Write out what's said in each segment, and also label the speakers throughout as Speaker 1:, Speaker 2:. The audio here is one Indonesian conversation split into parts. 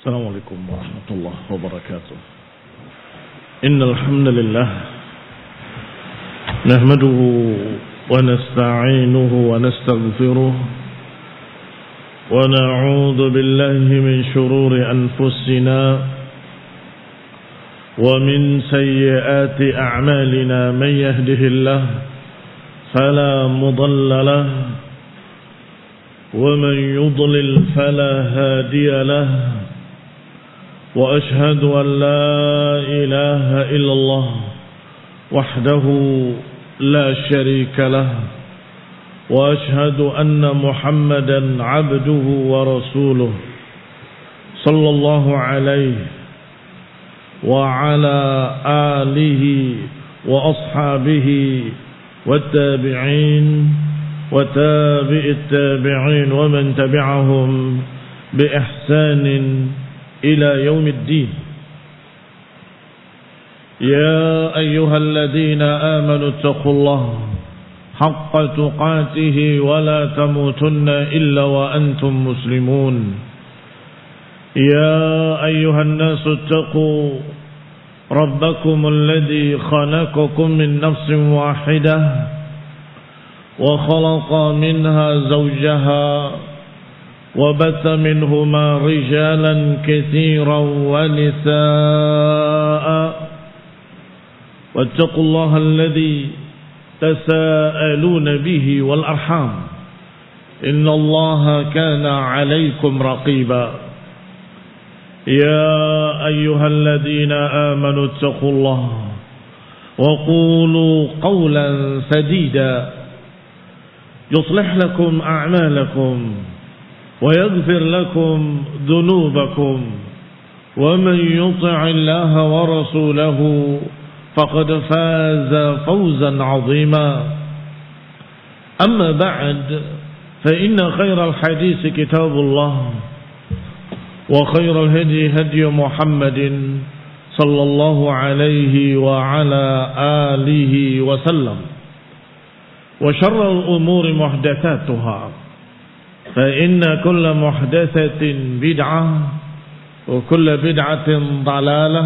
Speaker 1: السلام عليكم ورحمة الله وبركاته. إن الحمد لله نحمده ونستعينه ونستغفره ونعوذ بالله من شرور أنفسنا ومن سيئات أعمالنا. من يهده الله فلا مضل له ومن يضلل فلا هادي له. وأشهد أن لا إله إلا الله وحده لا شريك له. وأشهد أن محمدا عبده ورسوله صلى الله عليه وعلى آله وأصحابه والتابعين وتابع التابعين ومن تبعهم بإحسان إلى يوم الدين. يا أيها الذين آمنوا اتقوا الله حق تقاته ولا تموتن إلا وأنتم مسلمون. يا أيها الناس اتقوا ربكم الذي خلقكم من نفس واحدة وخلق منها زوجها وبث منهما رجالا كثيرا ونساء واتقوا الله الذي تساءلون به والأرحام إن الله كان عليكم رقيبا. يا أيها الذين آمنوا اتقوا الله وقولوا قولا سديدا يصلح لكم أعمالكم ويغفر لكم ذنوبكم ومن يطع الله ورسوله فقد فاز فوزا عظيما. أما بعد فإن خير الحديث كتاب الله وخير الهدي هدي محمد صلى الله عليه وعلى آله وسلم وشر الأمور محدثاتها فإن كل محدثة بدعة وكل بدعة ضلالة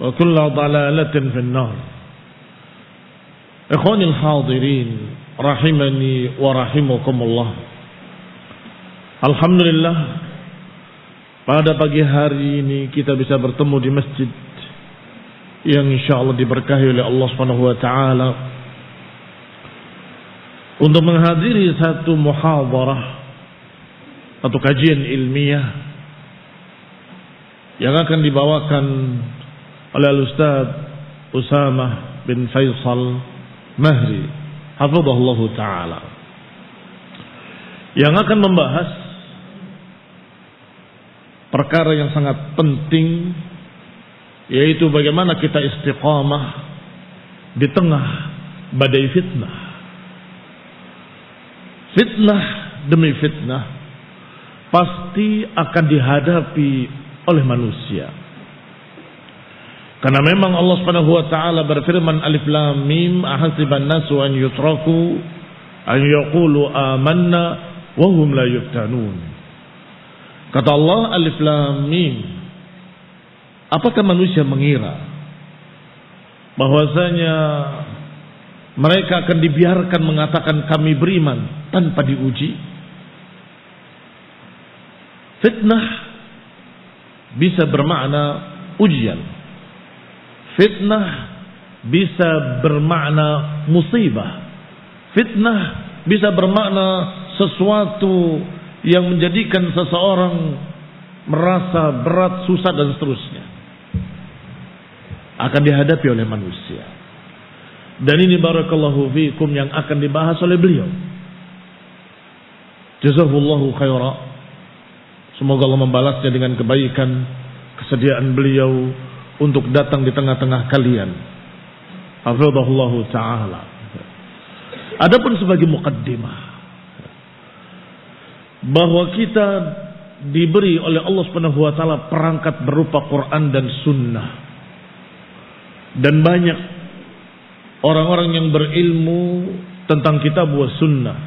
Speaker 1: وكل ضلالة في النار. إخواني الحاضرين rahimani wa rahimakumullah. Alhamdulillah, pada pagi hari ini kita bisa bertemu di masjid yang insyaallah diberkahi oleh Allah Subhanahu wa taala untuk menghadiri satu muhadharah atau kajian ilmiah yang akan dibawakan oleh Al-Ustaz Usamah bin Faisal Mahri hafizahullahu ta'ala, yang akan membahas perkara yang sangat penting, yaitu bagaimana kita istiqamah di tengah badai fitnah. Fitnah demi fitnah pasti akan dihadapi oleh manusia. Karena memang Allah Subhanahu wa taala berfirman, Alif Lam Mim, ahasiban nasu an yutraku an yaqulu amanna wa hum la yuftanun. Kata Allah, Alif Lam Mim, apakah manusia mengira bahwasanya mereka akan dibiarkan mengatakan kami beriman tanpa diuji? Fitnah bisa bermakna ujian. Fitnah bisa bermakna musibah. Fitnah bisa bermakna sesuatu yang menjadikan seseorang merasa berat, susah dan seterusnya. Akan dihadapi oleh manusia. Dan ini barakallahu fiikum yang akan dibahas oleh beliau. Jazakallahu khaira. Semoga Allah membalasnya dengan kebaikan, kesediaan beliau untuk datang di tengah-tengah kalian. Hafizahullahu ta'ala. Adapun sebagai muqaddimah, bahwa kita diberi oleh Allah Subhanahu wa taala perangkat berupa Quran dan Sunnah. Dan banyak orang-orang yang berilmu tentang kitab wa sunnah.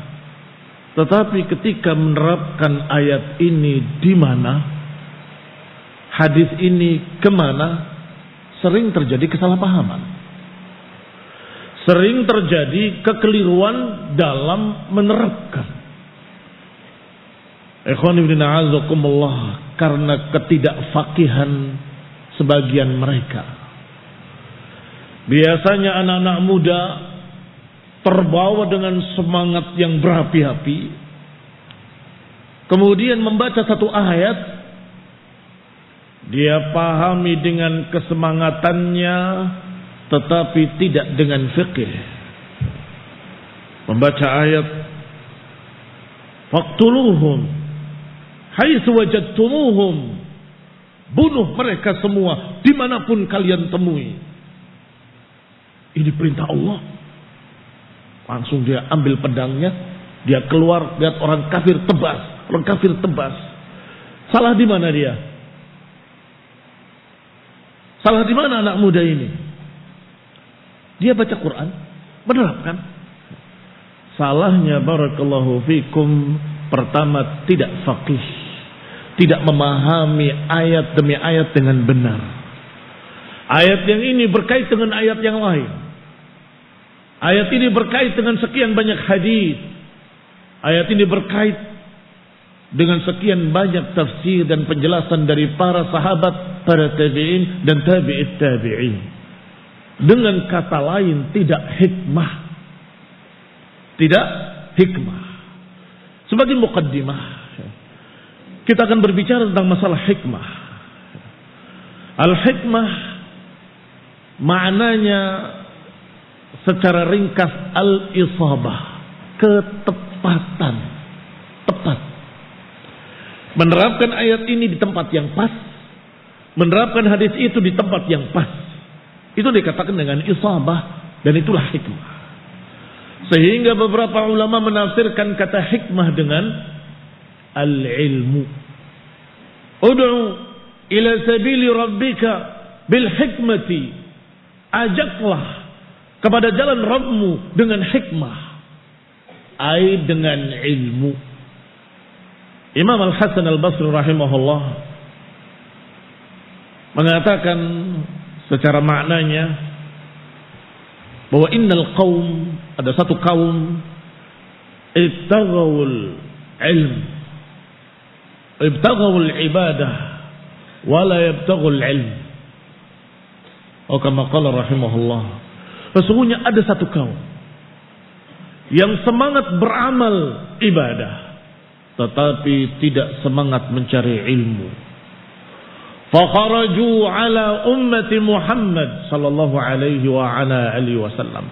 Speaker 1: Tetapi ketika menerapkan ayat ini di mana, hadis ini kemana, sering terjadi kesalahpahaman. Sering terjadi kekeliruan dalam menerapkan. Ikhwan ibn a'azakumullah, karena ketidakfakihan sebagian mereka. Biasanya anak-anak muda terbawa dengan semangat yang berapi-api, kemudian membaca satu ayat, dia pahami dengan kesemangatannya, tetapi tidak dengan fikih. Membaca ayat, faqtuluhum haitsu wajadtumuhum, bunuh mereka semua dimanapun kalian temui. Ini perintah Allah. Langsung dia ambil pedangnya, dia keluar, lihat orang kafir tebas, orang kafir tebas. Salah di mana dia? Salah di mana anak muda ini? Dia baca Quran, menerapkan. Salahnya barakallahu fikum, pertama tidak faqih, tidak memahami ayat demi ayat dengan benar. Ayat yang ini berkait dengan ayat yang lain. Ayat ini berkait dengan sekian banyak hadis. Ayat ini berkait dengan sekian banyak tafsir dan penjelasan dari para sahabat, para tabi'in dan tabi'it tabi'in. Dengan kata lain, tidak hikmah. Tidak hikmah. Sebagai muqaddimah, kita akan berbicara tentang masalah hikmah. Al-hikmah maknanya secara ringkas al-isabah, ketepatan, tepat. Menerapkan ayat ini di tempat yang pas, menerapkan hadis itu di tempat yang pas. Itu dikatakan dengan isabah, dan itulah hikmah. Sehingga beberapa ulama menafsirkan kata hikmah dengan al-ilmu. Ud'u ila sabili rabbika bil hikmati. Ajaklah kepada jalan Rabbmu dengan hikmah, ai dengan ilmu. Imam Al-Hasan Al-Basri rahimahullah mengatakan secara maknanya bahwa innal qaum, ada satu kaum, ibtaghawul ilm, ibtaghawul ibadah, wala yabtaghul ilm. Atau kama qala rahimahullah, sesungguhnya ada satu kaum yang semangat beramal ibadah, tetapi tidak semangat mencari ilmu. Fakharaju ala ummati Muhammad sallallahu alaihi wa ala alihi wasallam.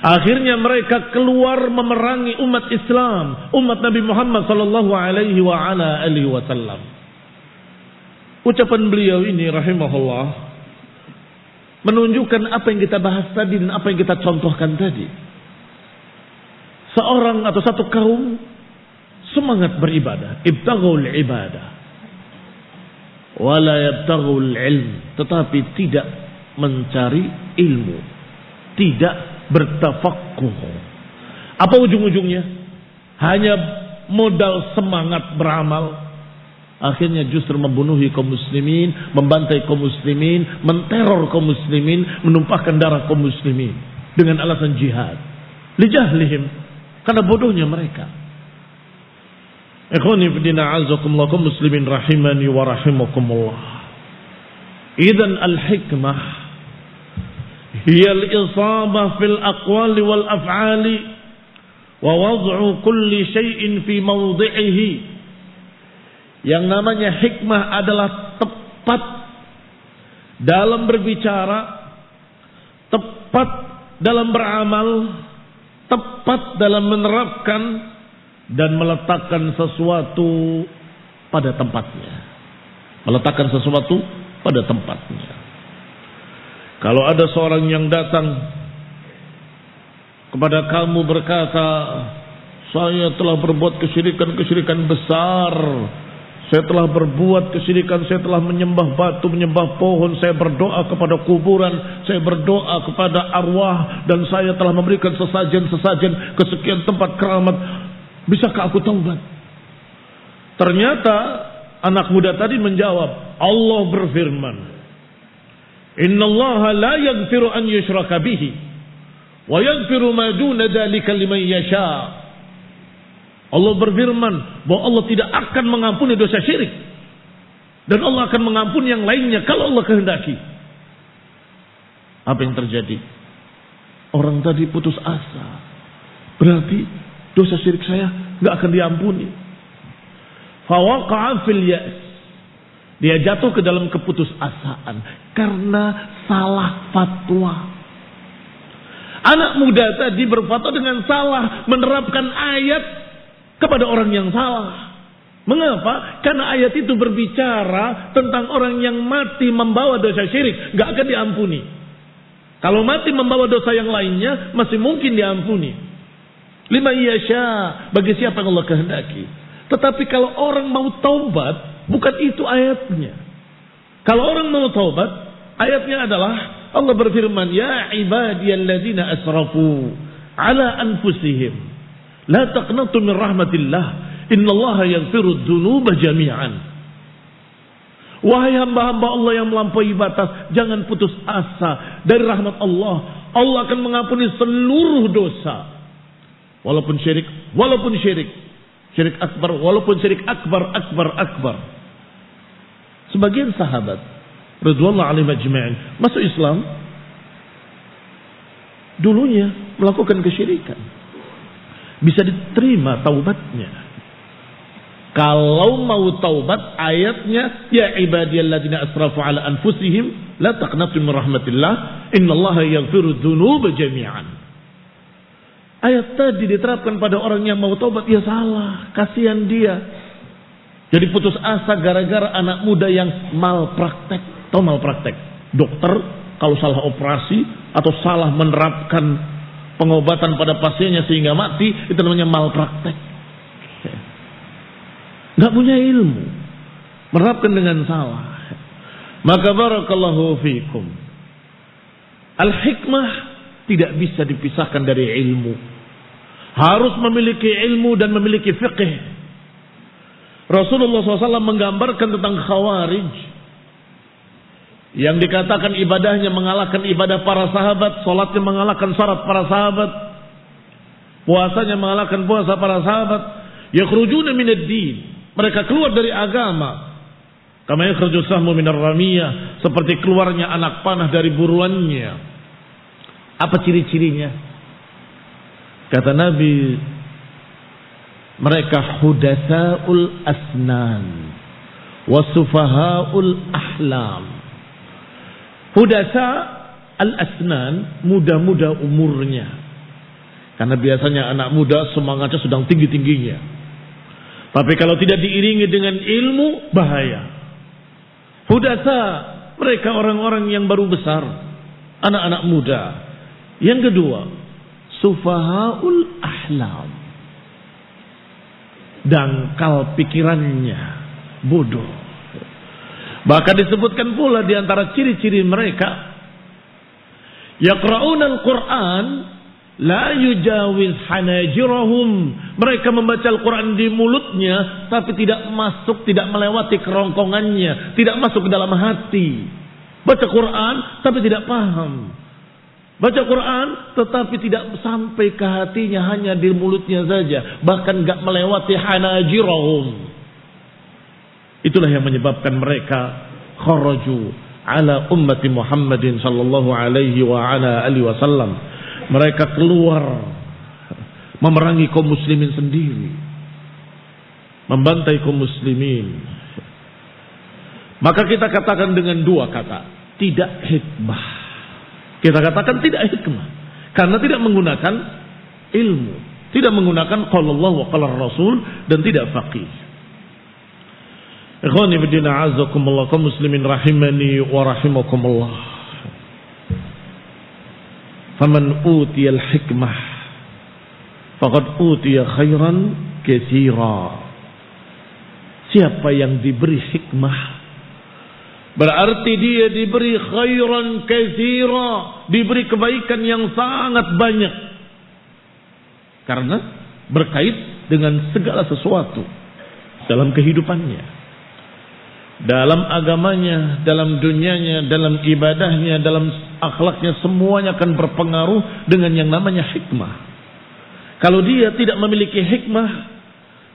Speaker 1: Akhirnya mereka keluar memerangi umat Islam, umat Nabi Muhammad sallallahu alaihi wa ala alihi wasallam. Ucapan beliau ini rahimahullah menunjukkan apa yang kita bahas tadi dan apa yang kita contohkan tadi. Seorang atau satu kaum semangat beribadah, ibtaghul ibadah, wala yabtaghul ilm, tetapi tidak mencari ilmu, tidak bertafaqquh. Apa ujung-ujungnya? Hanya modal semangat beramal, akhirnya justru membunuhi kaum muslimin, membantai kaum muslimin, menteror kaum muslimin, menumpahkan darah kaum muslimin dengan alasan jihad. Lijahlihim, karena bodohnya mereka. Ikhwani fillah a'azakumullah kaum muslimin rahimani wa rahimakumullah. Idzan al-hikmah hiya al-isabah fil aqwali wal af'ali wa wad'u kulli syai'in fi mawdi'ihi. Yang namanya hikmah adalah tepat dalam berbicara, tepat dalam beramal, tepat dalam menerapkan dan meletakkan sesuatu pada tempatnya. Meletakkan sesuatu pada tempatnya. Kalau ada seorang yang datang kepada kamu berkata, saya telah berbuat kesyirikan besar, saya telah berbuat kesyirikan, saya telah menyembah batu, menyembah pohon, saya berdoa kepada kuburan, saya berdoa kepada arwah, dan saya telah memberikan sesajen-sesajen ke sekian tempat keramat. Bisakah aku taubat? Ternyata Anak muda tadi menjawab, Allah berfirman, Innallaha la yaghfiru an yushraka bihi wa yaghfiru ma duna dzalika liman yasha. Allah berfirman bahwa Allah tidak akan mengampuni dosa syirik, dan Allah akan mengampuni yang lainnya kalau Allah kehendaki. Apa yang terjadi? Orang tadi putus asa. Berarti dosa syirik saya nggak akan diampuni. Fawaqa'a fil ya's. Dia jatuh ke dalam keputusasaan karena salah fatwa. Anak muda tadi berfatwa dengan salah, menerapkan ayat kepada orang yang salah. Mengapa? Karena ayat itu berbicara tentang orang yang mati membawa dosa syirik, nggak akan diampuni. Kalau mati membawa dosa yang lainnya, masih mungkin diampuni. Liman yasha, bagi siapa yang Allah kehendaki. Tetapi kalau orang mau taubat, bukan itu ayatnya. Kalau orang mau taubat, ayatnya adalah Allah berfirman, Ya ibadiyalladzina asrafu ala anfusihim, la taqnatu min rahmatillah, innallaha yaghfiru dzunuba jami'an. Wahai hamba-hamba Allah yang melampaui batas, jangan putus asa dari rahmat Allah. Allah akan mengampuni seluruh dosa. Walaupun syirik, syirik akbar, walaupun syirik akbar. Sebagian sahabat radhiyallahu anhum ajma'in masuk Islam, dulunya melakukan kesyirikan, bisa diterima taubatnya. Kalau mau taubat, ayatnya ya ibadiyalladzina asrafu ala anfusihim la taqnatu min rahmatillah innallaha yaghfiru dzunuba jami'an. Ayat tadi diterapkan pada orang yang mau taubat, ya salah, kasihan dia. Jadi putus asa gara-gara anak muda yang malpraktek. Tahu malpraktek? Dokter kalau salah operasi atau salah menerapkan pengobatan pada pasiennya sehingga mati, itu namanya malpraktek. Gak punya ilmu, menerapkan dengan salah. Maka barakallahu fikum, al-hikmah tidak bisa dipisahkan dari ilmu. Harus memiliki ilmu dan memiliki fiqh. Rasulullah SAW menggambarkan tentang khawarij yang dikatakan ibadahnya mengalahkan ibadah para sahabat, salatnya mengalahkan salat para sahabat, puasanya mengalahkan puasa para sahabat. Yakhrujuna minad din, mereka keluar dari agama. Kama yakhruju sahmu minar ramiyah, seperti keluarnya anak panah dari buruannya. Apa ciri-cirinya? Kata Nabi, mereka hudatsaul asnan wasufahaul ahlam. Hudatsa al-asnan, muda-muda umurnya. Karena biasanya anak muda semangatnya sedang tinggi-tingginya. Tapi kalau tidak diiringi dengan ilmu, bahaya. Hudatsa, mereka orang-orang yang baru besar, anak-anak muda. Yang kedua, sufahaul ahlam, dangkal pikirannya, bodoh. Bahkan disebutkan pula di antara ciri-ciri mereka, yaqra'unal Qur'an la yujawiz hanajirahum. Mereka membaca Al-Quran di mulutnya, tapi tidak masuk, tidak melewati kerongkongannya, tidak masuk ke dalam hati. Baca Quran tapi tidak paham. Baca Quran tetapi tidak sampai ke hatinya, hanya di mulutnya saja, bahkan gak melewati hanajirahum. Itulah yang menyebabkan mereka kharaju ala ummati Muhammadin sallallahu alaihi wa ala alihi wasallam. Mereka keluar memerangi kaum muslimin sendiri, membantai kaum muslimin. Maka kita katakan dengan dua kata, tidak hikmah. Kita katakan tidak hikmah karena tidak menggunakan ilmu, tidak menggunakan qala Allah wa qala Rasul, dan tidak faqih. Ikhwani bidina azakumullah, kaum muslimin rahimani wa rahimakumullah. Faman utiyal hikmah faqad utiya khairan katsira. Siapa yang diberi hikmah, berarti dia diberi khairan katsira, diberi kebaikan yang sangat banyak. Karena berkait dengan segala sesuatu dalam kehidupannya. dalam agamanya, dalam dunianya, dalam ibadahnya, dalam akhlaknya, semuanya akan berpengaruh dengan yang namanya hikmah. Kalau dia tidak memiliki hikmah,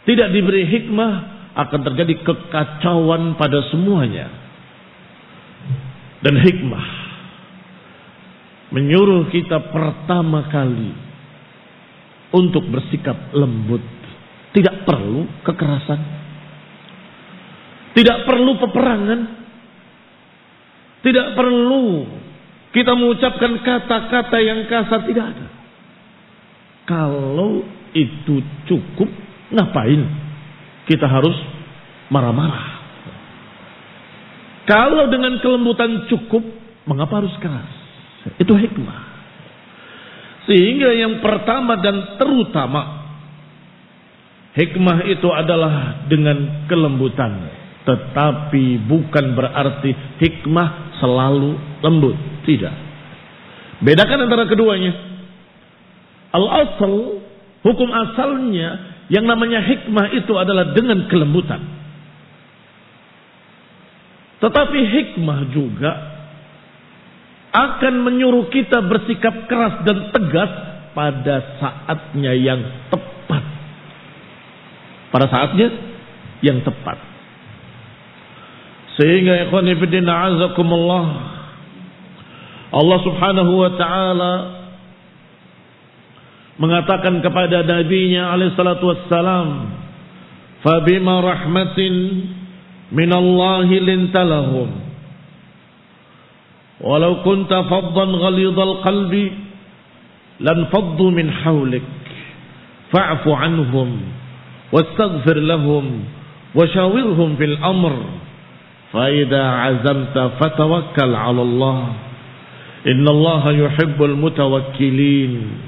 Speaker 1: tidak diberi hikmah, akan terjadi kekacauan pada semuanya. Dan hikmah menyuruh kita pertama kali untuk bersikap lembut. Tidak perlu kekerasan, tidak perlu peperangan, tidak perlu kita mengucapkan kata-kata yang kasar, tidak ada. Kalau itu cukup, ngapain kita harus marah-marah? Kalau dengan kelembutan cukup, mengapa harus keras? Itu hikmah. Sehingga yang pertama dan terutama, hikmah itu adalah dengan kelembutan. Tetapi bukan berarti hikmah selalu lembut. Tidak. Bedakan antara keduanya. Al-asal, hukum asalnya, yang namanya hikmah itu adalah dengan kelembutan. Tetapi hikmah juga akan menyuruh kita bersikap keras dan tegas pada saatnya yang tepat. Pada saatnya yang tepat. Sehingga ikhwan fillah a'azakumullah, Allah Subhanahu wa taala mengatakan kepada nabinya alaihi salatu wassalam, "Fabima rahmatin minallahi lintalahum walau kunta faddan ghalidhal qalbi lanfaddu min hawlik fa'fu anhum wastaghfir lahum washawirhum fil amr fa idza 'azamta fatawakkal 'ala Allah innallaha yuhibbul mutawakkilin."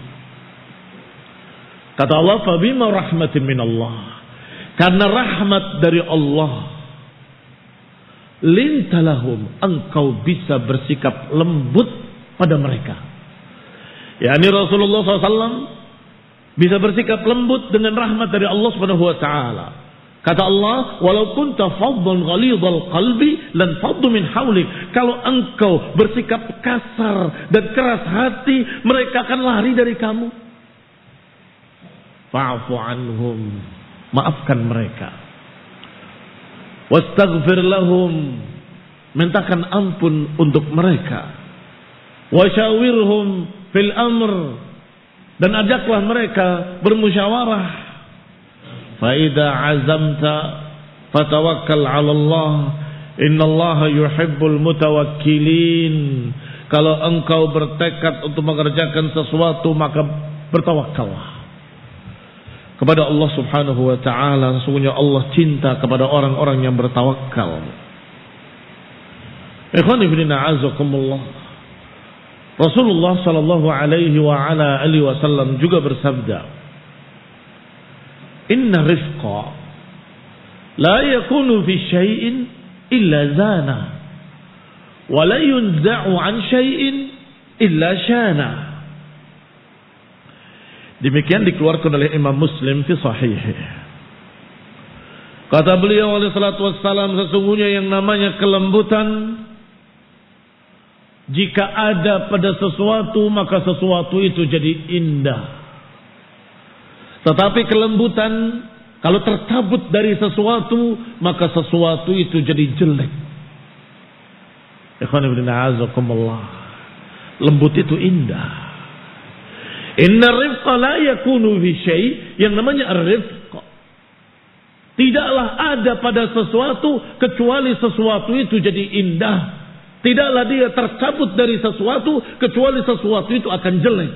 Speaker 1: Kata Allah, "Fabima rahmatin minallah." Karena rahmat dari Allah, lintalahum, engkau bisa bersikap lembut pada mereka. Yani Rasulullah SAW bisa bersikap lembut dengan rahmat dari Allah Subhanahu wa taala. Kata Allah, "Walau kunta faddan ghalidhal qalbi lan faddu min hawlik." Kalau engkau bersikap kasar dan keras hati, mereka akan lari dari kamu. Fa'fu anhum, maafkan mereka. Wastaghfir lahum, mintakan ampun untuk mereka. Washawirhum fil amr, dan ajaklah mereka bermusyawarah. Fa idza azamta fatawakkal 'ala Allah innallaha yuhibbul mutawakkilin. Kalau engkau bertekad untuk mengerjakan sesuatu, maka bertawakallah kepada Allah Subhanahu wa taala. Sesungguhnya Allah cinta kepada orang-orang yang bertawakal. Ikhwan fillah a'azakumullah. Rasulullah sallallahu alaihi wa ala alihi wasallam juga bersabda, "Inna rifqa la yakunu fi syai'in illa zana wa la yunza'u an syai'in illa syana." Demikian dikeluarkan oleh Imam Muslim fi sahihih. Kata beliau alaihi salatu wassalam, sesungguhnya yang namanya kelembutan, jika ada pada sesuatu, maka sesuatu itu jadi indah. Tetapi kelembutan, kalau tercabut dari sesuatu, maka sesuatu itu jadi jelek. Ikhwan fillah a'azakumullah. Lembut itu indah. Inna rifqa la yakunu fi syai', yang namanya ar-rifq tidaklah ada pada sesuatu kecuali sesuatu itu jadi indah. Tidaklah dia tercabut dari sesuatu kecuali sesuatu itu akan jelek.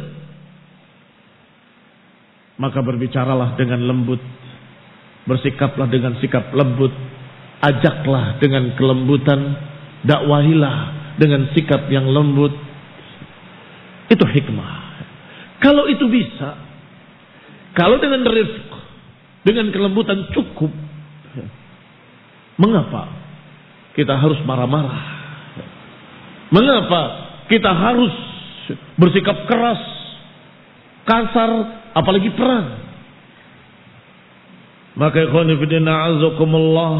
Speaker 1: Maka berbicaralah dengan lembut, bersikaplah dengan sikap lembut, ajaklah dengan kelembutan, dakwahilah dengan sikap yang lembut. Itu hikmah. Kalau itu bisa, kalau dengan rifq, dengan kelembutan cukup, mengapa kita harus marah-marah? Mengapa kita harus bersikap keras, kasar, apalagi perang? Maka ikhwan fillah a'azakumullah,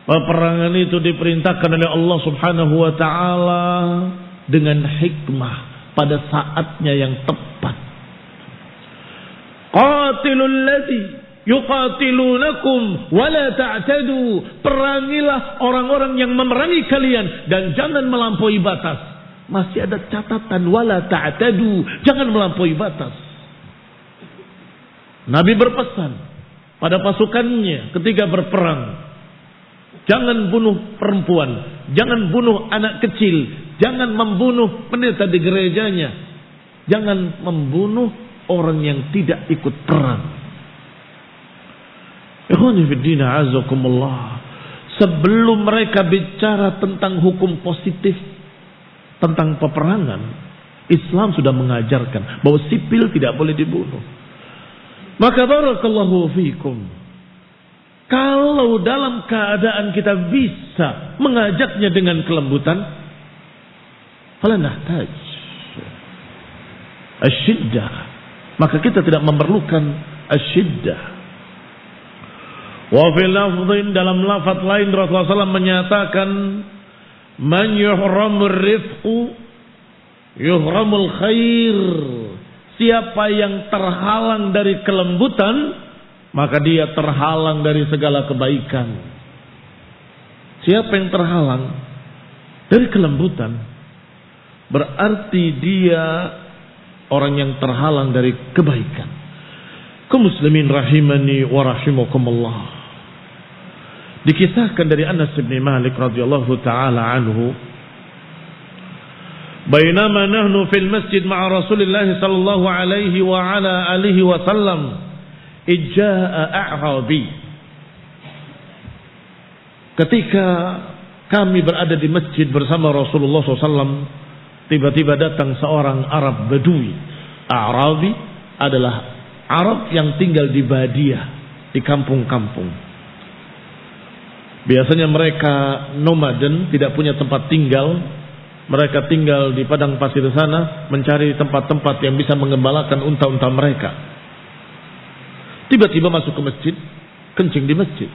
Speaker 1: Peperangan itu diperintahkan oleh Allah Subhanahu wa taala dengan hikmah pada saatnya yang tepat. Qatilul ladzi yuqatilunakum wa la ta'tadu. Perangilah orang-orang yang memerangi kalian dan jangan melampaui batas. Masih ada catatan wala ta'tadu, jangan melampaui batas. Nabi berpesan pada pasukannya ketika berperang, jangan bunuh perempuan, jangan bunuh anak kecil, jangan membunuh pendeta di gerejanya, jangan membunuh orang yang tidak ikut perang. Ikhwani fiddin a'azakumullah. Sebelum mereka bicara tentang hukum positif tentang peperangan, Islam sudah mengajarkan bahwa sipil tidak boleh dibunuh. Maka barakallahu fikum, kalau dalam keadaan kita bisa mengajaknya dengan kelembutan, fala nahtaj asyiddah, maka kita tidak memerlukan asyiddah. Wa fil lafdhin, dalam lafaz lain Rasulullah SAW menyatakan, man yuhramur rifqu yuhramul khair. Siapa yang terhalang dari kelembutan, maka dia terhalang dari segala kebaikan. Siapa yang terhalang dari kelembutan, berarti dia orang yang terhalang dari kebaikan. Kaum muslimin rahimani wa rahimakumullah. Dikisahkan dari Anas bin Malik radhiyallahu taala anhu, bainama nahnu fil masjid ma'a Rasulillah sallallahu alaihi wa ala alihi wasallam, ijaa'a a'rabi. Ketika kami berada di masjid bersama Rasulullah SAW, tiba-tiba datang seorang Arab Badui. A'rabi adalah Arab yang tinggal di badiah, di kampung-kampung. Biasanya mereka nomaden, tidak punya tempat tinggal. Mereka tinggal di padang pasir sana, mencari tempat-tempat yang bisa mengembalakan unta-unta mereka. Tiba-tiba masuk ke masjid, kencing di masjid.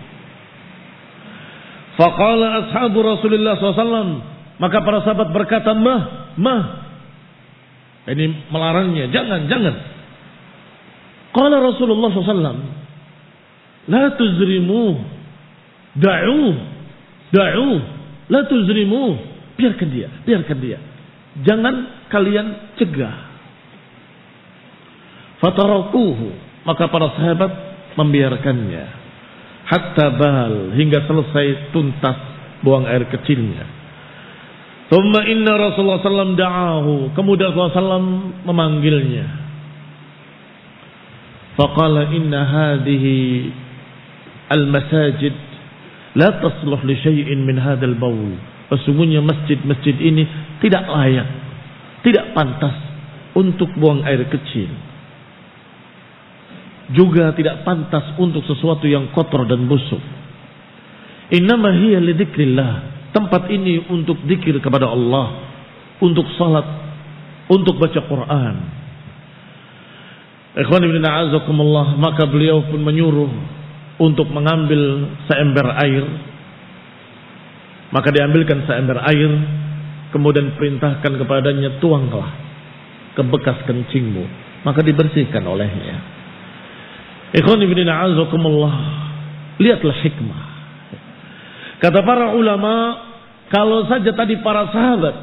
Speaker 1: Faqala ashabu Rasulullah SAW, maka para sahabat berkata, mah. Ini melarangnya, jangan. Qala Rasulullah SAW, la tuzrimu, da'u, la tuzrimu. Biarkan dia. Jangan kalian cegah. Fatarakuhu, maka para sahabat membiarkannya. Hatta bal, hingga selesai tuntas buang air kecilnya. Thumma inna Rasulullah SAW da'ahu, kemudian Rasulullah SAW memanggilnya. Faqala inna hadhihi al-masajid la tasluh li syai'in min hadzal baul. Sesungguhnya masjid-masjid ini tidak layak, tidak pantas untuk buang air kecil. Juga tidak pantas untuk sesuatu yang kotor dan busuk. Innama hiya li dzikrillah. Tempat ini untuk zikir kepada Allah, untuk salat, untuk baca Quran. Ikhwan ibn a'azakumullah, maka beliau pun menyuruh untuk mengambil seember air. Maka diambilkan seember air, kemudian perintahkan kepadanya, tuanglah ke bekas kencingmu, maka dibersihkan olehnya. Ikhwan ibn a'azakumullah, lihatlah hikmah. Kata para ulama, kalau saja tadi para sahabat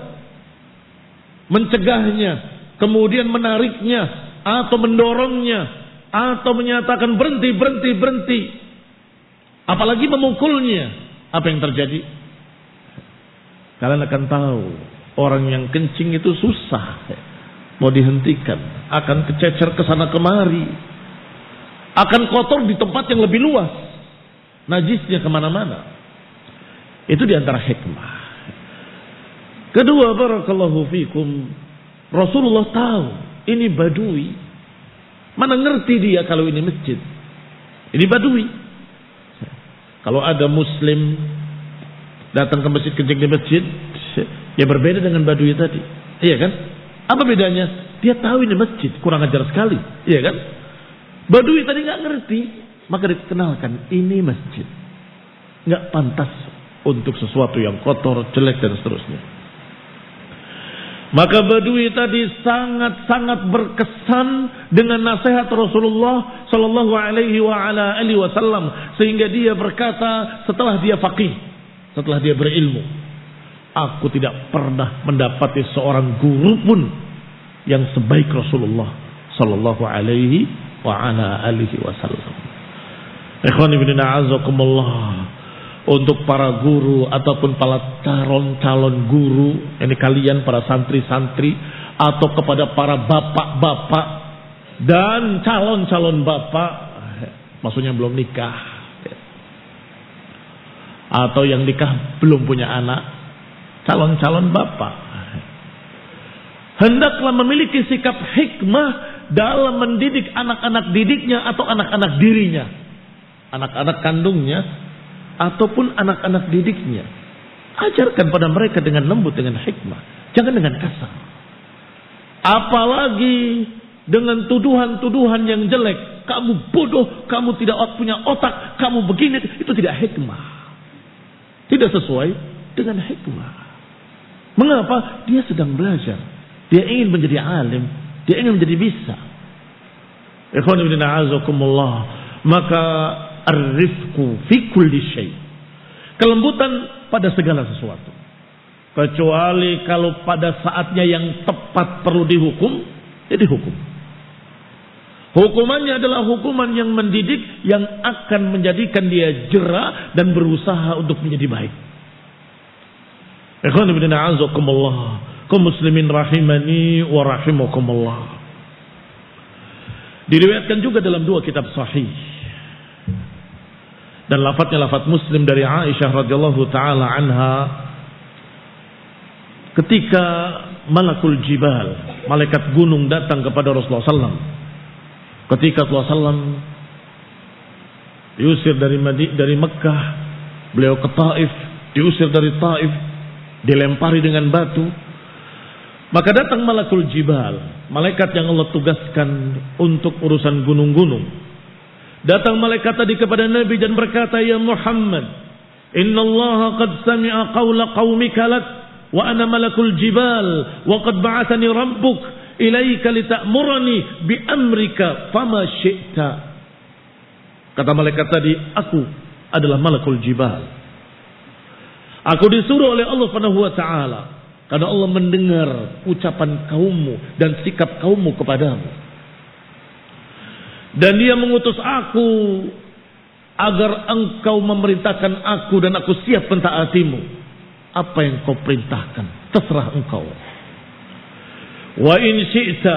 Speaker 1: mencegahnya, kemudian menariknya, atau mendorongnya, atau menyatakan berhenti, apalagi memukulnya, apa yang terjadi? Kalian akan tahu, orang yang kencing itu susah mau dihentikan, akan kececer ke sana kemari, akan kotor di tempat yang lebih luas, najisnya kemana-mana. Itu diantara hikmah. Kedua, barakallahu fikum, Rasulullah tahu ini Badui. Mana ngerti dia kalau ini masjid, ini Badui. Kalau ada Muslim datang ke masjid, kencing di masjid, ya berbeda dengan Badui tadi. Iya kan? Apa bedanya? Dia tahu ini masjid, kurang ajar sekali. Iya kan? Badui tadi nggak ngerti, maka dikenalkan ini masjid. Nggak pantas untuk sesuatu yang kotor, jelek dan seterusnya. Maka Badui tadi sangat-sangat berkesan dengan nasihat Rasulullah sallallahu alaihi wasallam, sehingga dia berkata setelah dia faqih, setelah dia berilmu, aku tidak pernah mendapati seorang guru pun yang sebaik Rasulullah sallallahu alaihi wasallam. Ikhwani bin a'azakumullah, untuk para guru ataupun para calon guru, ini kalian para santri-santri, atau kepada para bapak-bapak dan calon bapak, maksudnya belum nikah atau yang nikah belum punya anak, calon bapak, hendaklah memiliki sikap hikmah dalam mendidik anak-anak didiknya atau anak-anak dirinya, anak-anak kandungnya ataupun anak-anak didiknya. Ajarkan pada mereka dengan lembut, dengan hikmah, jangan dengan kasar. Apalagi dengan tuduhan-tuduhan yang jelek. Kamu bodoh, kamu tidak punya otak, kamu begini. Itu tidak hikmah, tidak sesuai dengan hikmah. Mengapa? Dia sedang belajar, dia ingin menjadi alim, dia ingin menjadi bisa. Ikhwan ibn a'azakumullah, maka ar-rifqu fi kulli syai', kelembutan pada segala sesuatu, kecuali kalau pada saatnya yang tepat perlu dihukum, ya dihukum. Hukumannya adalah hukuman yang mendidik, yang akan menjadikan dia jera dan berusaha untuk menjadi baik. Ikhwan ibn a'azakumullah, kaum muslimin rahimani wa rahimakumullah. Diriwayatkan juga dalam dua kitab sahih, dan lafadznya lafadz Muslim dari Aisyah radhiyallahu taala anha, ketika malakul jibal, malaikat gunung datang kepada Rasulullah SAW, ketika Rasulullah SAW diusir dari Mekah, beliau ke Taif, diusir dari Taif, dilempari dengan batu, maka datang malakul jibal, malaikat yang Allah tugaskan untuk urusan gunung-gunung. Datang malaikat tadi kepada Nabi dan berkata, ya Muhammad, inna Allah qad sami'a qawla qawmika lak, wa ana malakul jibal, wa qad ba'athani rabbuk ilaika lita'murani bi amrika fama syi'ta. Kata malaikat tadi, aku adalah malakul jibal. Aku disuruh oleh Allah Subhanahu wa taala karena Allah mendengar ucapan kaummu dan sikap kaummu kepadamu. Dan dia mengutus aku agar engkau memerintahkan aku dan aku siap mentaatimu. Apa yang kau perintahkan, terserah engkau. Wa in syi'ta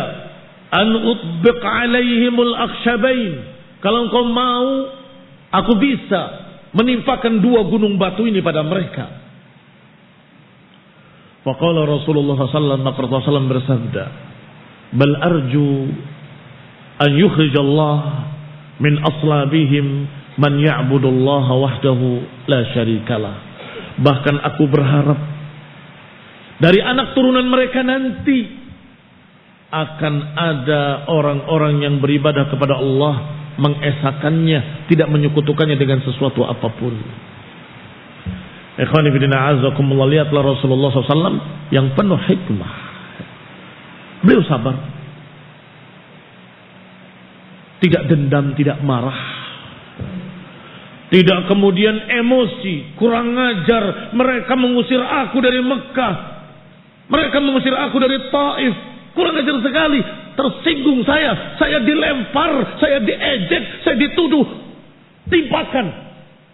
Speaker 1: an utbiq alaihimul akhshabain. Kalau engkau mau, aku bisa menimpakan dua gunung batu ini pada mereka. Faqala Rasulullah sallallahu alaihi wasallam bersabda, bal arju an yukhrijallah min aslabihim man ya'budullaha wahdahu la syarikalah. Bahkan aku berharap dari anak turunan mereka nanti akan ada orang-orang yang beribadah kepada Allah, mengesakannya, tidak menyekutukannya dengan sesuatu apapun. Ikhwani fillah azakumullah, lihatlah Rasulullah SAW yang penuh hikmah. Beliau sabar, tidak dendam, tidak marah, tidak kemudian emosi, kurang ajar. Mereka mengusir aku dari Mekah, mereka mengusir aku dari Taif, kurang ajar sekali. Tersinggung saya dilempar, saya diejek, saya dituduh, timpakan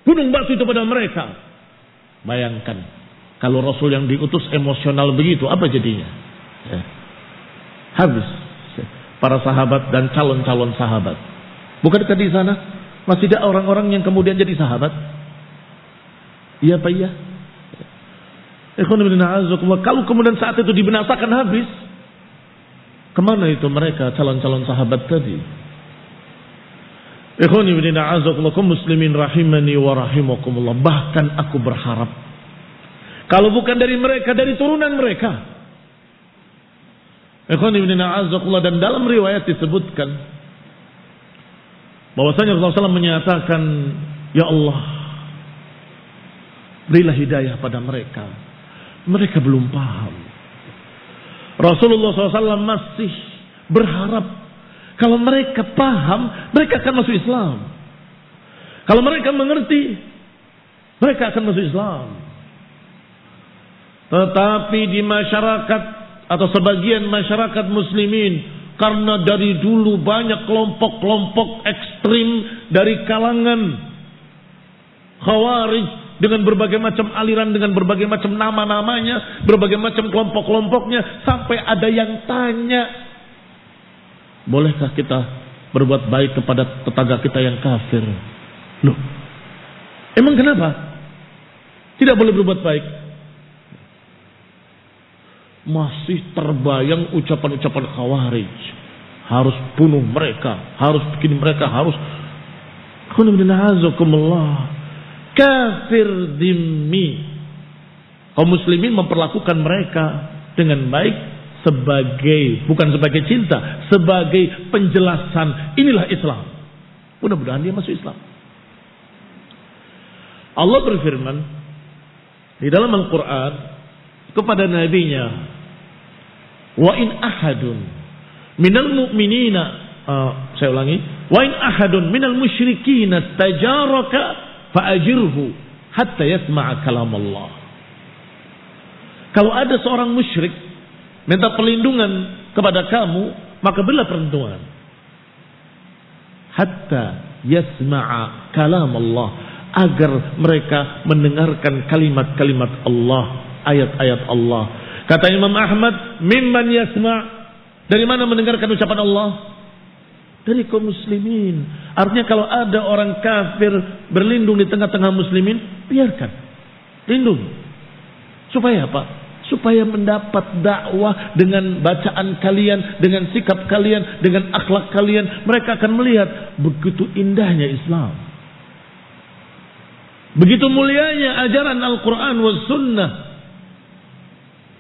Speaker 1: gunung batu itu pada mereka. Bayangkan kalau Rasul yang diutus emosional begitu, apa jadinya? Habis para sahabat dan calon-calon sahabat. Bukankah di sana masih ada orang-orang yang kemudian jadi sahabat? Iya Pak, iya. Kalau kemudian saat itu dibinasakan habis, kemana itu mereka calon-calon sahabat tadi? Muslimin rahimani wa rahimakumullah. Bahkan aku berharap kalau bukan dari mereka, dari turunan mereka. Dan dalam riwayat disebutkan bahwasanya Rasulullah SAW menyatakan, ya Allah, Berilah hidayah pada mereka. Mereka belum paham. Rasulullah SAW masih berharap kalau mereka paham, mereka akan masuk Islam. Kalau mereka mengerti, mereka akan masuk Islam. Tetapi di masyarakat atau sebagian masyarakat muslimin, karena dari dulu banyak kelompok-kelompok ekstrim dari kalangan Khawarij dengan berbagai macam aliran, dengan berbagai macam nama-namanya, berbagai macam kelompok-kelompoknya, sampai ada yang tanya, bolehkah kita berbuat baik kepada tetangga kita yang kafir? Loh, emang kenapa tidak boleh berbuat baik? Masih terbayang ucapan-ucapan Khawarij. Harus bunuh mereka, harus bikin mereka, harus kafir dhimmi. Kaum muslimin memperlakukan mereka dengan baik sebagai, bukan sebagai cinta, sebagai penjelasan inilah Islam. Mudah-mudahan dia masuk Islam. Allah berfirman di dalam Al-Quran kepada nabinya, wa in ahadun minal mu'minina, saya ulangi, wa in ahadun minal musyrikina istajaraka fa'ajirhu hatta yasma'a kalam Allah. Kalau ada seorang musyrik minta perlindungan kepada kamu, maka berilah perlindungan hatta yasma'a kalam Allah, agar mereka mendengarkan kalimat-kalimat Allah, ayat-ayat Allah. Kata Imam Ahmad, mimman yasma', dari mana mendengarkan ucapan Allah? Dari kaum muslimin. Artinya kalau ada orang kafir berlindung di tengah-tengah muslimin, biarkan, lindung. Supaya apa? Supaya mendapat dakwah dengan bacaan kalian, dengan sikap kalian, dengan akhlak kalian. Mereka akan melihat begitu indahnya Islam, begitu mulianya ajaran Al-Quran wa Sunnah.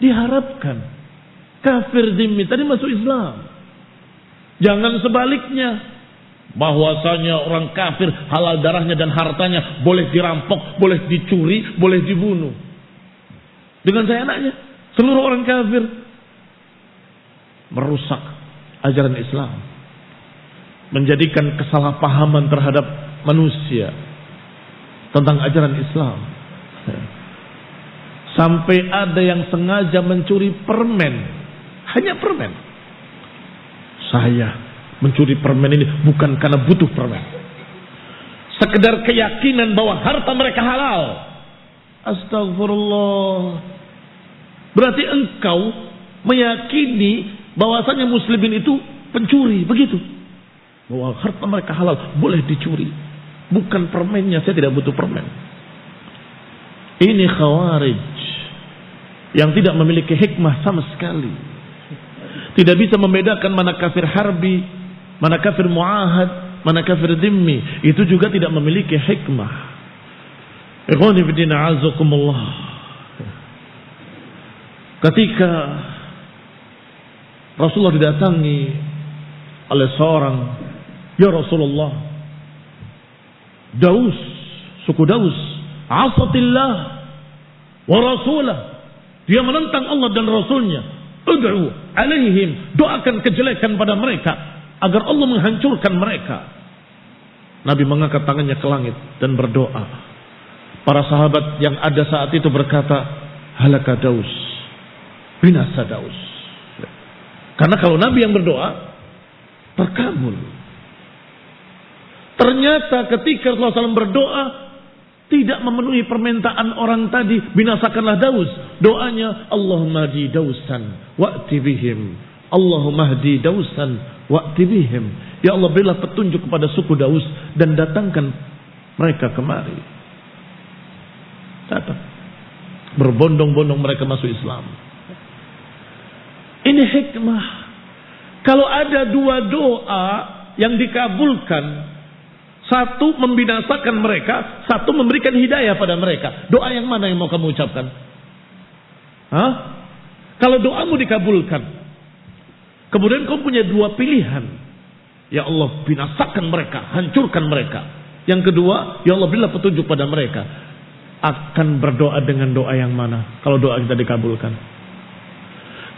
Speaker 1: Diharapkan kafir dhimmi tadi masuk Islam. Jangan sebaliknya, bahwasanya orang kafir halal darahnya dan hartanya boleh dirampok, boleh dicuri, boleh dibunuh. Dengan saya anaknya, seluruh orang kafir merusak ajaran Islam, menjadikan kesalahpahaman terhadap manusia tentang ajaran Islam. Sampai ada yang sengaja mencuri permen, hanya permen. Saya mencuri permen ini bukan karena butuh permen, sekedar keyakinan bahwa harta mereka halal. Astagfirullah. Berarti engkau meyakini bahwasanya muslimin itu pencuri, begitu? Bahwa harta mereka halal, boleh dicuri. Bukan permennya, saya tidak butuh permen. Ini Khawarij yang tidak memiliki hikmah sama sekali. Tidak bisa membedakan mana kafir harbi, mana kafir muahad, mana kafir dhimmi. Itu juga tidak memiliki hikmah. Ikhwani fi din, a'azakumullah. Ketika Rasulullah didatangi oleh seorang, ya Rasulullah, Daus, suku Daus, asatillah wa rasulah, dia menentang Allah dan Rasulnya. Ud'u alaihim, doakan kejelekan pada mereka agar Allah menghancurkan mereka. Nabi mengangkat tangannya ke langit dan berdoa. Para sahabat yang ada saat itu berkata, halaka Daus, binasa Daus. Karena kalau Nabi yang berdoa, terkabul. Ternyata ketika Rasulullah SAW berdoa, tidak memenuhi permintaan orang tadi, binasakanlah Daus. Doanya, Allahumma hdi Dausan wa'ti bihim. Allahumma hdi Dausan wa'ti bihim. Ya Allah, berilah petunjuk kepada suku Daus dan datangkan mereka kemari. Datang. Berbondong-bondong mereka masuk Islam. Ini hikmah. Kalau ada dua doa yang dikabulkan, satu membinasakan mereka, satu memberikan hidayah pada mereka, doa yang mana yang mau kamu ucapkan? Hah? Kalau doamu dikabulkan, kemudian kamu punya dua pilihan. Ya Allah, binasakan mereka, hancurkan mereka. Yang kedua, ya Allah, berilah petunjuk pada mereka. akan berdoa dengan doa yang mana kalau doa kita dikabulkan?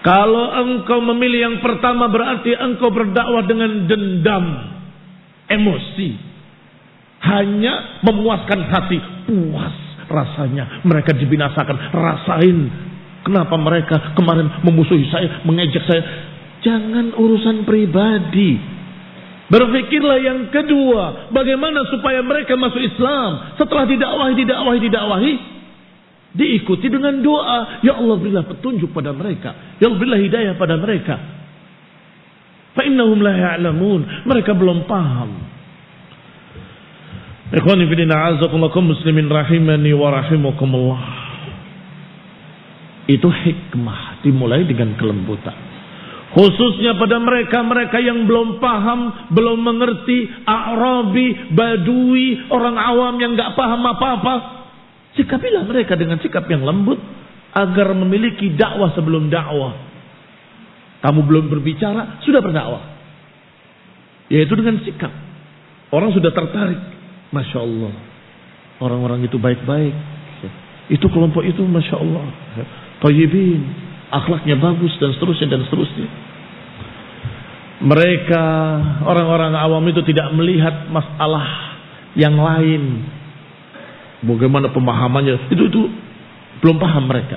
Speaker 1: Kalau engkau memilih yang pertama berarti engkau berdakwah dengan dendam, emosi, hanya memuaskan hati, puas rasanya mereka dibinasakan. Rasain kenapa mereka kemarin memusuhi saya, mengejek saya. Jangan urusan pribadi. Berpikirlah yang kedua, bagaimana supaya mereka masuk Islam. Setelah didakwahi, diikuti dengan doa. Ya Allah, berilah petunjuk pada mereka. Ya Allah, berilah hidayah pada mereka. Fa innahum la ya'lamun. Mereka belum paham. Ikhwani fillah, a'azakumullah muslimin rahimani wa rahimakumullah. Itu hikmah dimulai dengan kelembutan. Khususnya pada mereka-mereka yang belum paham, belum mengerti, A'rabi, Badui, orang awam yang gak paham apa-apa. Sikapilah mereka dengan sikap yang lembut agar memiliki dakwah sebelum dakwah. Kamu belum berbicara, sudah berdakwah. Yaitu dengan sikap. Orang sudah tertarik. Masya Allah. Orang-orang itu baik-baik. Itu kelompok itu Masya Allah. Thayyibin. Akhlaknya bagus dan seterusnya dan seterusnya. Mereka orang-orang awam itu tidak melihat masalah yang lain. Bagaimana pemahamannya? Itu belum paham mereka.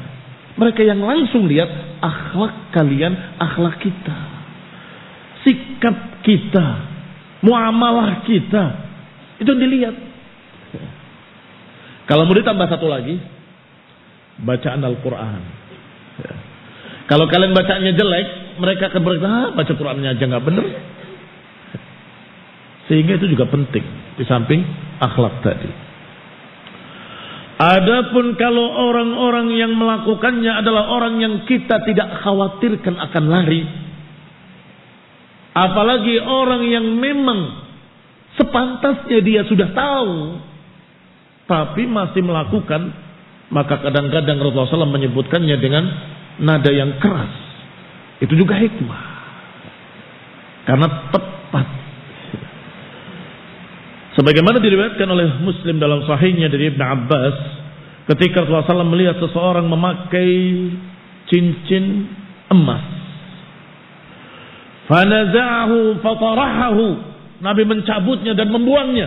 Speaker 1: Mereka yang langsung lihat akhlak kalian, akhlak kita, sikap kita, muamalah kita. Itu dilihat. Kalau mau ditambah satu lagi, bacaan Al-Quran. Kalau kalian bacanya jelek, mereka akan berkata, baca Qurannya aja nggak benar. Sehingga itu juga penting di samping akhlak tadi. Adapun kalau orang-orang yang melakukannya adalah orang yang kita tidak khawatirkan akan lari, apalagi orang yang memang sepantasnya dia sudah tahu, tapi masih melakukan, maka kadang-kadang Rasulullah SAW menyebutkannya dengan nada yang keras. Itu juga hikmah. Karena tepat. Sebagaimana diriwayatkan oleh Muslim dalam sahihnya dari Ibn Abbas, ketika Rasulullah SAW melihat seseorang memakai cincin emas, fanaza'ahu fatarahahu, Nabi mencabutnya dan membuangnya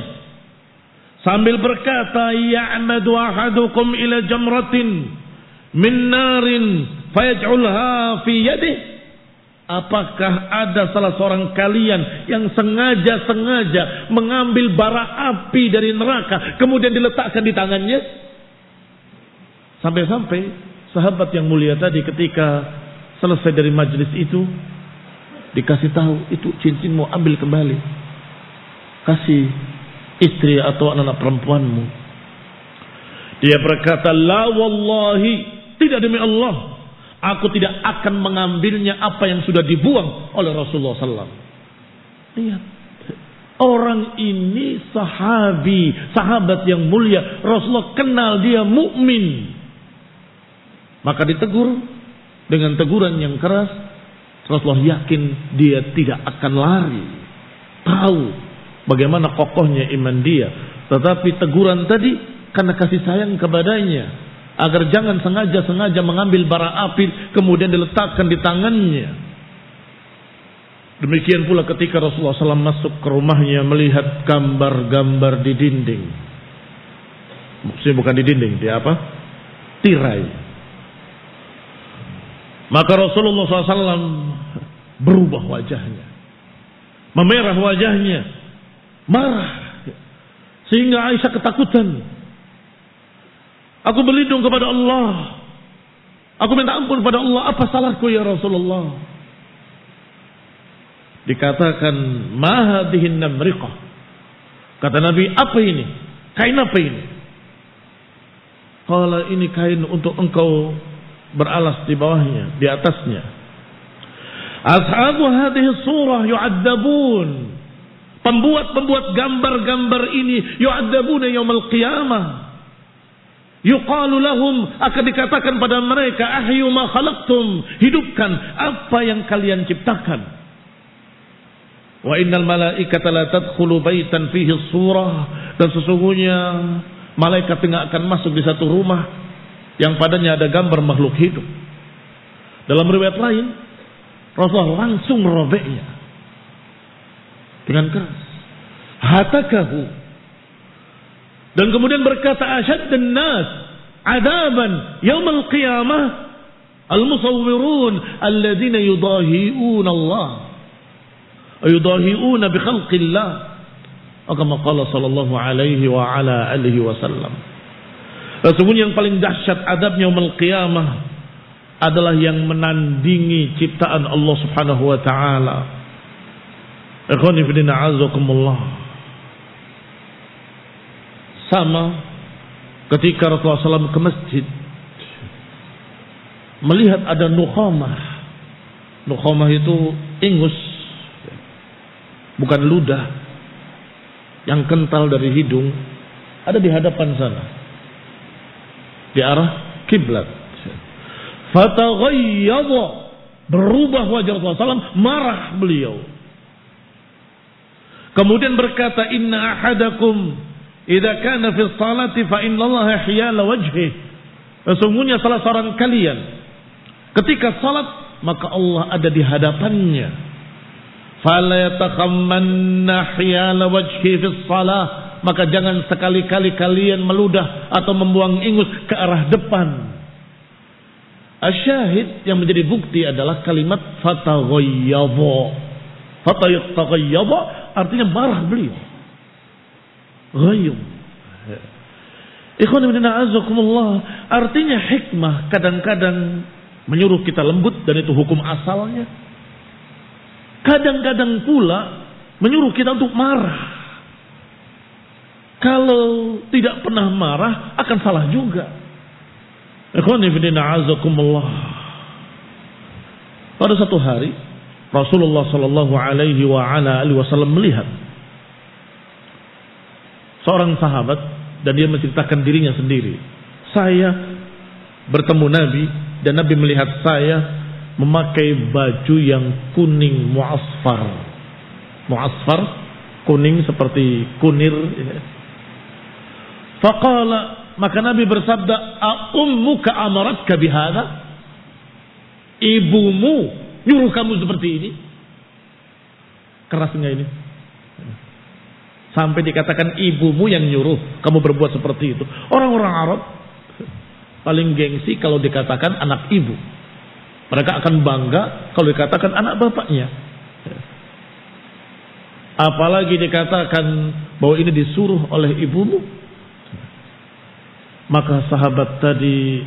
Speaker 1: sambil berkata, ya'madu ahadukum ila jamratin min narin fayaj'ulha fi yadih. Apakah ada salah seorang kalian yang sengaja mengambil bara api dari neraka kemudian diletakkan di tangannya? Sampai-sampai sahabat yang mulia tadi ketika selesai dari majlis itu dikasih tahu, itu cincin mau ambil kembali, kasih istri atau anak perempuanmu. Dia berkata, la wallahi, tidak demi Allah, aku tidak akan mengambilnya apa yang sudah dibuang oleh Rasulullah SAW. Lihat, orang ini sahabat yang mulia. Rasulullah kenal dia mukmin. Maka ditegur dengan teguran yang keras. Rasulullah yakin dia tidak akan lari. Tahu bagaimana kokohnya iman dia. Tetapi teguran tadi karena kasih sayang kepadanya, agar jangan sengaja mengambil bara api kemudian diletakkan di tangannya. Demikian pula ketika Rasulullah SAW masuk ke rumahnya melihat gambar-gambar di dinding. Maksudnya bukan di dinding, di apa? Tirai. Maka Rasulullah SAW berubah wajahnya, memerah wajahnya, marah, sehingga Aisyah ketakutan. Aku berlindung kepada Allah. Aku minta ampun kepada Allah. Apa salahku ya Rasulullah? Dikatakan, ma hadhihi namriqah. Kata Nabi, apa ini? Kain apa ini? Qala, ini kain untuk engkau beralas di bawahnya, di atasnya. Ashabu hadhihi surah yu'adzabun. Pembuat gambar-gambar ini yu'adzabuna yaumil qiyamah. Yuqalu lahum, akan dikatakan pada mereka, ahyu ma khalaqtum, hidupkan apa yang kalian ciptakan. Wa innal malaikata la tadkhulu baitan fihi surah, dan sesungguhnya malaikat tidak akan masuk di satu rumah yang padanya ada gambar makhluk hidup. Dalam riwayat lain, Rasulullah langsung merobeknya dengan keras. Hatakahu. Dan kemudian berkata, asyaddan nas adaban yaumil qiyamah al-musawwirun alladzina yudahi'una Allah. Yudahi'una bi khalqillah. Kama qala sallallahu alaihi wa ala alihi wasallam. Sesungguhnya yang paling dahsyat adabnya yaumil qiyamah adalah yang menandingi ciptaan Allah Subhanahu wa taala. Ikhwani fi din a'azzakumullah. Sama ketika Rasulullah SAW ke masjid, melihat ada nukhamah. Nukhamah itu ingus, bukan ludah, yang kental dari hidung, ada di hadapan sana, di arah kiblat. Fataghayyadha, berubah wajah Rasulullah SAW, marah beliau. Kemudian berkata, inna ahadakum idza kana fi sholati fa innallaha hiyala wajhi. Sesungguhnya salah seorang kalian ketika salat, maka Allah ada di hadapannya. Fala yatakhammanna hiyala wajhi fi shalah, maka jangan sekali-kali kalian meludah atau membuang ingus ke arah depan. Asyahid yang menjadi bukti adalah kalimat fataghayyadha. Fataghayyadha artinya marah beliau. Ghayyum. Ikhwan ibn a'azzakumullah, artinya hikmah kadang-kadang menyuruh kita lembut dan itu hukum asalnya. Kadang-kadang pula menyuruh kita untuk marah. Kalau tidak pernah marah akan salah juga. Ikhwan ibn a'azzakumullah, pada satu hari Rasulullah sallallahu alaihi wa ala alihi wasallam melihat seorang sahabat dan dia menceritakan dirinya sendiri. Saya bertemu Nabi dan Nabi melihat saya memakai baju yang kuning mu'asfar. Mu'asfar, kuning seperti kunir. Faqala, maka Nabi bersabda, "Ummuka amaratka bihadza?" Ibumu nyuruh kamu seperti ini? Keras enggak ini? Sampai dikatakan ibumu yang nyuruh kamu berbuat seperti itu. Orang-orang Arab paling gengsi kalau dikatakan anak ibu. Mereka akan bangga kalau dikatakan anak bapaknya. Apalagi dikatakan bahwa ini disuruh oleh ibumu. Maka sahabat tadi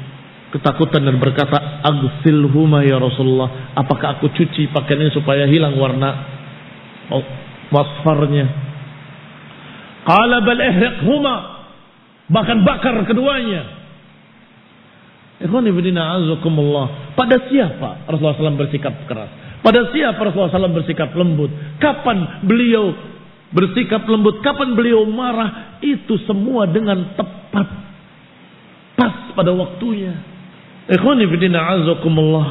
Speaker 1: ketakutan dan berkata, "Aghsilhuma ya Rasulullah, apakah aku cuci pakaian ini supaya hilang warna wasfarnya?" Qala bal ihriqhuma, bahkan bakar keduanya. Ikhwan ibn a'azzakumullah, pada siapa Rasulullah SAW bersikap keras? Pada siapa Rasulullah SAW bersikap lembut? Kapan beliau bersikap lembut? Kapan beliau marah? Itu semua dengan tepat, pas pada waktunya. Ikhwan ibn a'azzakumullah,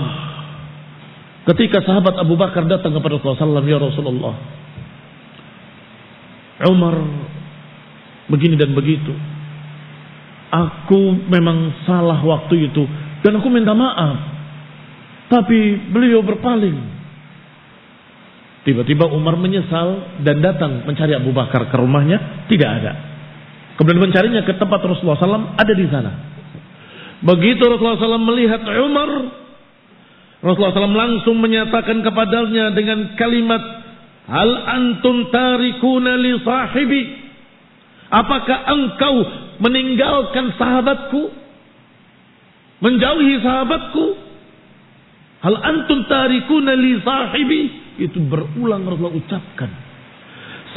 Speaker 1: ketika sahabat Abu Bakar datang kepada Rasulullah SAW, ya Rasulullah, Umar begini dan begitu. Aku memang salah waktu itu dan aku minta maaf. Tapi beliau berpaling. Tiba-tiba Umar menyesal dan datang mencari Abu Bakar ke rumahnya, tidak ada. Kemudian mencarinya ke tempat Rasulullah SAW, ada di sana. Begitu Rasulullah SAW melihat Umar, Rasulullah SAW langsung menyatakan kepadanya dengan kalimat, "Hal antum tarikuna li sahibi?" Apakah engkau meninggalkan sahabatku? Menjauhi sahabatku? Hal antum tarikuna li sahibi? Itu berulang Rasulullah ucapkan.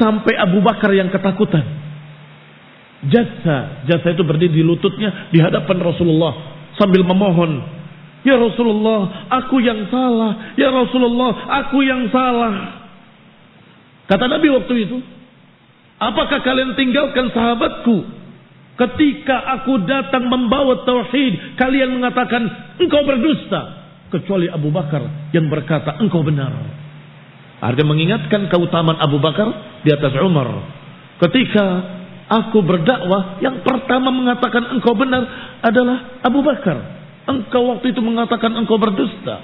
Speaker 1: Sampai Abu Bakar yang ketakutan. Jasa itu berdiri di lututnya di hadapan Rasulullah sambil memohon, "Ya Rasulullah, aku yang salah. Ya Rasulullah, aku yang salah." Kata Nabi waktu itu, "Apakah kalian tinggalkan sahabatku? Ketika aku datang membawa tauhid, kalian mengatakan engkau berdusta." Kecuali Abu Bakar yang berkata engkau benar. Artinya mengingatkan keutamaan Abu Bakar di atas Umar. Ketika aku berdakwah, yang pertama mengatakan engkau benar adalah Abu Bakar. Engkau waktu itu mengatakan engkau berdusta.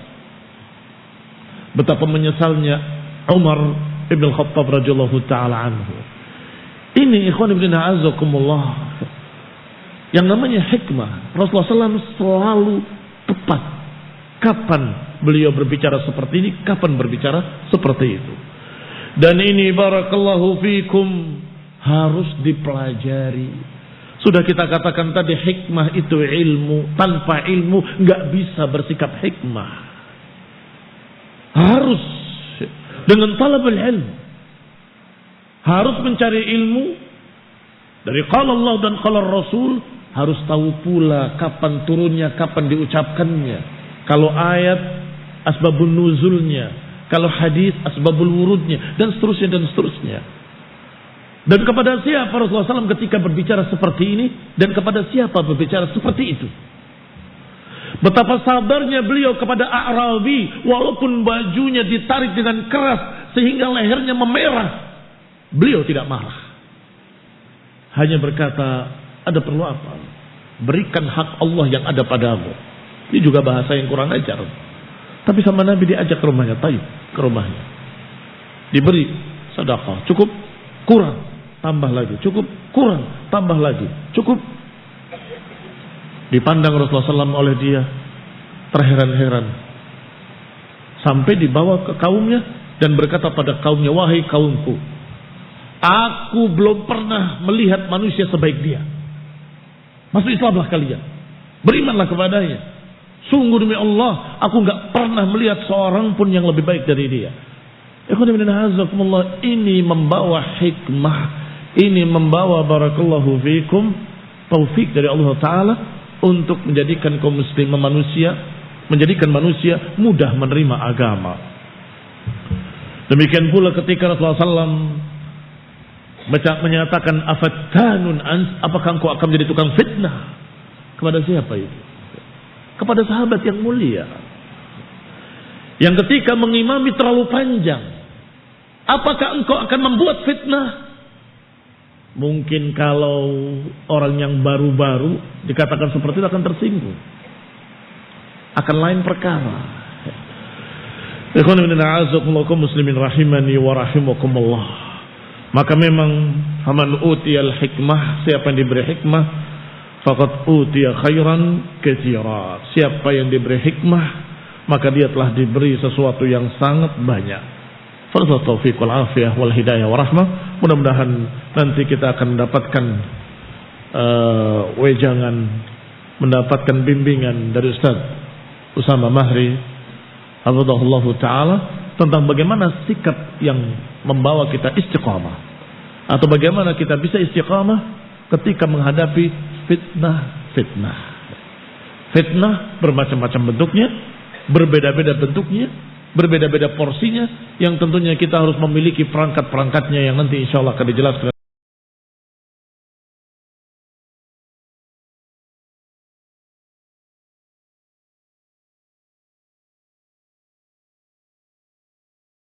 Speaker 1: Betapa menyesalnya Umar ibn Khattab radhiyallahu ta'ala anhu. Ini ikhwan ibn a'azakumullah, yang namanya hikmah. Rasulullah SAW selalu tepat. Kapan beliau berbicara seperti ini, kapan berbicara seperti itu. Dan ini barakallahu fikum harus dipelajari. Sudah kita katakan tadi, hikmah itu ilmu. Tanpa ilmu nggak bisa bersikap hikmah. Harus dengan talabul ilm. Harus mencari ilmu dari qala Allah dan qala Rasul. Harus tahu pula kapan turunnya, kapan diucapkannya. Kalau ayat, asbabun nuzulnya. Kalau hadis, asbabul wurudnya. Dan seterusnya, dan seterusnya. Dan kepada siapa Rasulullah SAW ketika berbicara seperti ini? Dan kepada siapa berbicara seperti itu? Betapa sabarnya beliau kepada A'rabi. Walaupun bajunya ditarik dengan keras sehingga lehernya memerah, beliau tidak marah. Hanya berkata, ada perlu apa? Berikan hak Allah yang ada padamu. Ini juga bahasa yang kurang ajar. Tapi sama Nabi diajak ke rumahnya, taib ke rumahnya. Diberi sedekah, cukup, kurang, tambah lagi, cukup, kurang, tambah lagi, cukup. Dipandang Rasulullah SAW oleh dia, terheran-heran. Sampai dibawa ke kaumnya dan berkata pada kaumnya, wahai kaumku, aku belum pernah melihat manusia sebaik dia. Masuk Islamlah kalian, berimanlah kepadanya. Sungguh demi Allah, aku nggak pernah melihat seorang pun yang lebih baik dari dia. Ini membawa hikmah, ini membawa barakallahu fikum taufik dari Allah Ta'ala untuk menjadikan kaum muslim manusia, menjadikan manusia mudah menerima agama. Demikian pula ketika Rasulullah SAW menyatakan afattanun ans, apakah engkau akan menjadi tukang fitnah? Kepada siapa itu? Kepada sahabat yang mulia, yang ketika mengimami terlalu panjang. Apakah engkau akan membuat fitnah? Mungkin kalau orang yang baru-baru dikatakan seperti itu akan tersinggung, akan lain perkara. Ikhwan fillah a'azakumullah muslimin rahimani wa rahimakumullah. Maka memang faman utiyal hikmah, siapa yang diberi hikmah, faqad utiya khairan katsira. Siapa yang diberi hikmah, maka dia telah diberi sesuatu yang sangat banyak. Fadhil taufiq wal afiyah wal hidayah wa rahmah. Mudah-mudahan nanti kita akan mendapatkan wejangan, mendapatkan bimbingan dari Ustaz Usama Mahri hafizahullah taala tentang bagaimana sikap yang membawa kita istiqamah, atau bagaimana kita bisa istiqamah ketika menghadapi fitnah. Fitnah bermacam-macam bentuknya, berbeda-beda bentuknya, berbeda-beda porsinya, yang tentunya kita harus memiliki perangkat-perangkatnya yang nanti insya Allah akan dijelaskan